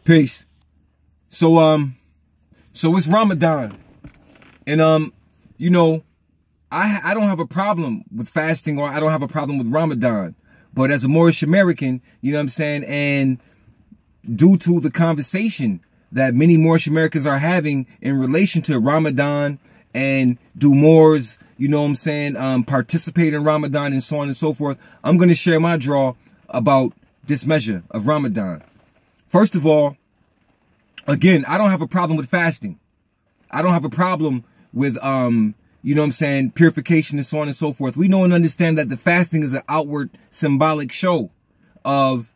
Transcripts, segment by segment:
Peace. So it's Ramadan. And you know, I don't have a problem with fasting, or I don't have a problem with Ramadan. But as a Moorish American, you know what I'm saying, and due to the conversation that many Moorish Americans are having in relation to Ramadan, and do Moors, you know what I'm saying, participate in Ramadan and so on and so forth, I'm going to share my draw about this measure of Ramadan. First of all, again, I don't have a problem with fasting. I don't have a problem with, you know what I'm saying, purification and so on and so forth. We know and understand that the fasting is an outward symbolic show of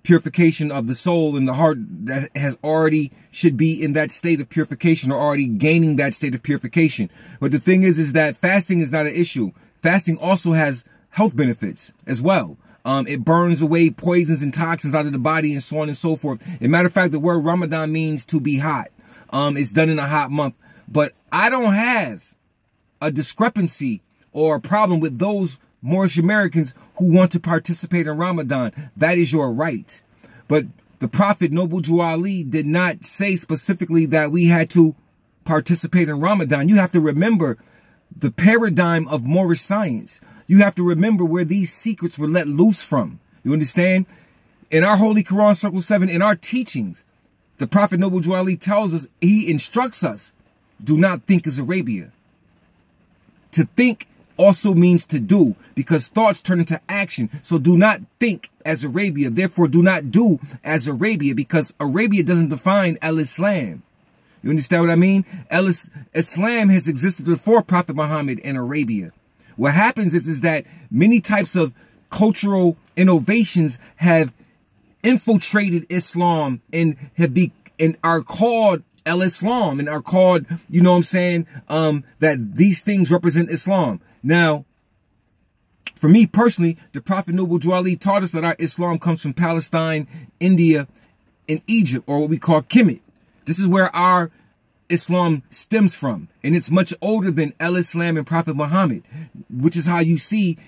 purification of the soul and the heart that has already should be in that state of purification, or already gaining that state of purification. But the thing is that fasting is not an issue. Fasting also has health benefits as well. It burns away poisons and toxins out of the body and so on and so forth. As a matter of fact, the word Ramadan means to be hot. It's done in a hot month. But I don't have a discrepancy or a problem with those Moorish Americans who want to participate in Ramadan. That is your right. But the Prophet Noble Jew Ali did not say specifically that we had to participate in Ramadan. You have to remember the paradigm of Moorish science. You have to remember where these secrets were let loose from. You understand? In our Holy Quran, Circle 7, in our teachings, the Prophet Noble Jew Ali tells us, he instructs us, do not think as Arabia. To think also means to do, because thoughts turn into action. So do not think as Arabia. Therefore, do not do as Arabia, because Arabia doesn't define al-Islam. You understand what I mean? Islam has existed before Prophet Muhammad in Arabia. What happens is that many types of cultural innovations have infiltrated Islam and are called al-Islam, and are called, you know what I'm saying, that these things represent Islam. Now, for me personally, the Prophet Noble Jew Ali taught us that our Islam comes from Palestine, India, and Egypt, or what we call Kemet. This is where our Islam stems from, and it's much older than al-Islam and Prophet Muhammad, which is how you see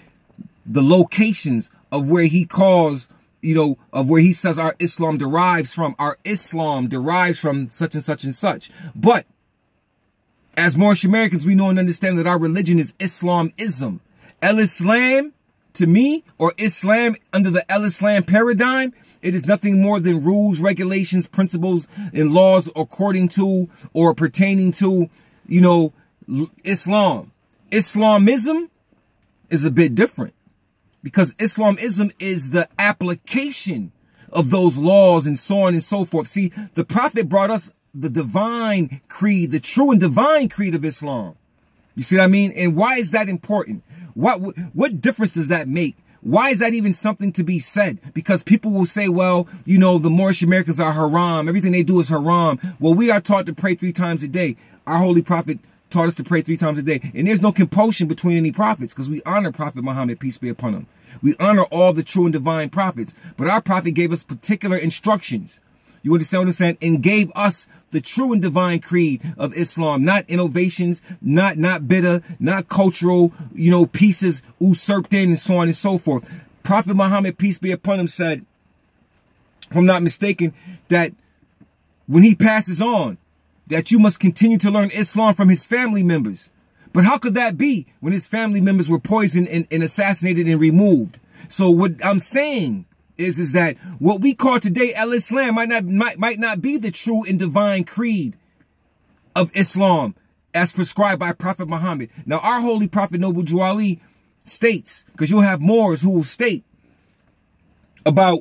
the locations of where he calls, you know, of where he says our Islam derives from. Our Islam derives from such and such and such. But as Moorish Americans, we know and understand that our religion is Islamism. Al-Islam, to me, or Islam under the Al-Islam paradigm, it is nothing more than rules, regulations, principles, and laws according to or pertaining to, you know, Islam. Islamism is a bit different, because Islamism is the application of those laws and so on and so forth. See, the Prophet brought us the divine creed, the true and divine creed of Islam. You see what I mean? And why is that important? What difference does that make? Why is that even something to be said? Because people will say, well, you know, the Moorish Americans are haram. Everything they do is haram. Well, we are taught to pray 3 times a day. Our Holy Prophet taught us to pray 3 times a day. And there's no compulsion between any prophets, because we honor Prophet Muhammad, peace be upon him. We honor all the true and divine prophets. But our prophet gave us particular instructions. You understand what I'm saying? And gave us the true and divine creed of Islam, not innovations, not bitter, not cultural, you know, pieces usurped in and so on and so forth. Prophet Muhammad, peace be upon him, said, if I'm not mistaken, that when he passes on, that you must continue to learn Islam from his family members. But how could that be when his family members were poisoned and assassinated and removed? So what I'm saying is that what we call today al-Islam might not be the true and divine creed of Islam as prescribed by Prophet Muhammad. Now, our Holy Prophet Noble Jew Ali states, because you'll have Moors who will state about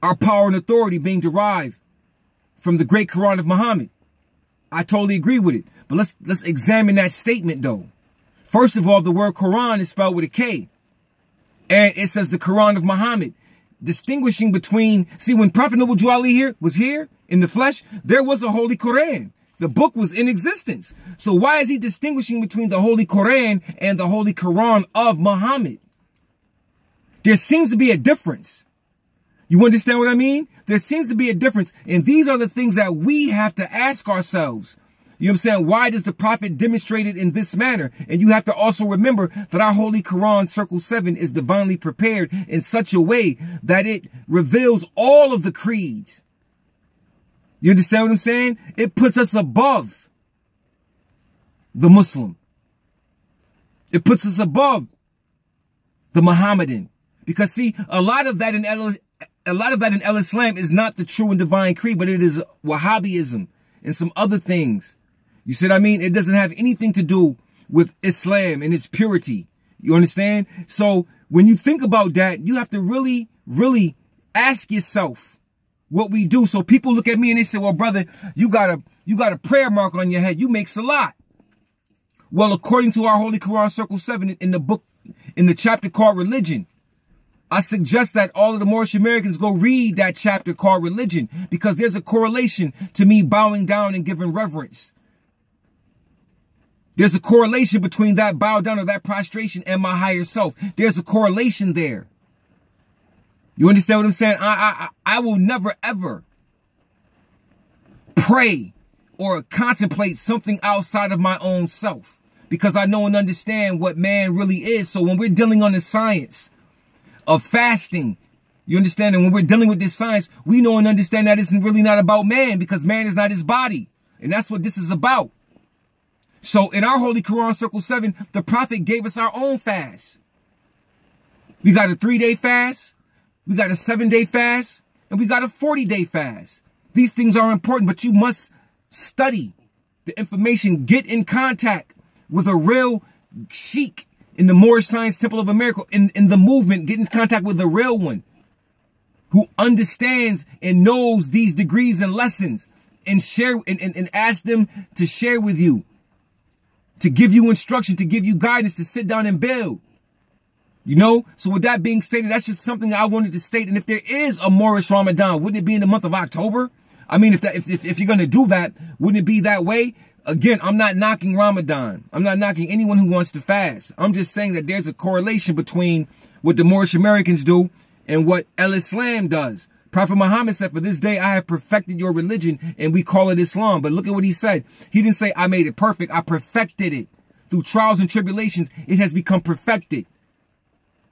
our power and authority being derived from the great Quran of Muhammad. I totally agree with it. But let's examine that statement though. First of all, the word Quran is spelled with a K. And it says the Quran of Muhammad, distinguishing between, see, when Prophet Noble Jew Ali was here in the flesh, there was a Holy Quran. The book was in existence. So why is he distinguishing between the Holy Quran and the Holy Quran of Muhammad? There seems to be a difference. You understand what I mean? There seems to be a difference. And these are the things that we have to ask ourselves. You know what I'm saying? Why does the Prophet demonstrate it in this manner? And you have to also remember that our Holy Quran, Circle 7, is divinely prepared in such a way that it reveals all of the creeds You understand what I'm saying? It puts us above the Muslim. It puts us above the Mohammedan. Because see, a lot of that in Islam is not the true and divine creed, but it is Wahhabism and some other things. You see what I mean? It doesn't have anything to do with Islam and its purity. You understand? So when you think about that, you have to really, really ask yourself what we do. So people look at me and they say, well, brother, you got a prayer mark on your head. You make salat. Well, according to our Holy Quran Circle 7 in the chapter called Religion, I suggest that all of the Moorish Americans go read that chapter called Religion, because there's a correlation to me bowing down and giving reverence. There's a correlation between that bow down or that prostration and my higher self. There's a correlation there. You understand what I'm saying? I will never, ever pray or contemplate something outside of my own self, because I know and understand what man really is. So when we're dealing on the science of fasting, you understand? And when we're dealing with this science, we know and understand that it's really not about man, because man is not his body. And that's what this is about. So in our Holy Quran Circle 7, the Prophet gave us our own fast. We got a 3-day fast, we got a 7-day fast, and we got a 40-day fast. These things are important, but you must study the information, get in contact with a real sheikh in the Moorish Science Temple of America, in the movement, get in contact with a real one who understands and knows these degrees and lessons, and share and ask them to share with you, to give you instruction, to give you guidance, to sit down and build. You know, so with that being stated, that's just something I wanted to state. And if there is a Moorish Ramadan, wouldn't it be in the month of October? I mean, if you're going to do that, wouldn't it be that way? Again, I'm not knocking Ramadan. I'm not knocking anyone who wants to fast. I'm just saying that there's a correlation between what the Moorish Americans do and what Islam does. Prophet Muhammad said, for this day I have perfected your religion, and we call it Islam. But look at what he said. He didn't say I made it perfect. I perfected it. Through trials and tribulations, it has become perfected.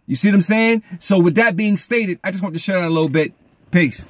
You see what I'm saying? So with that being stated, I just want to share that a little bit. Peace.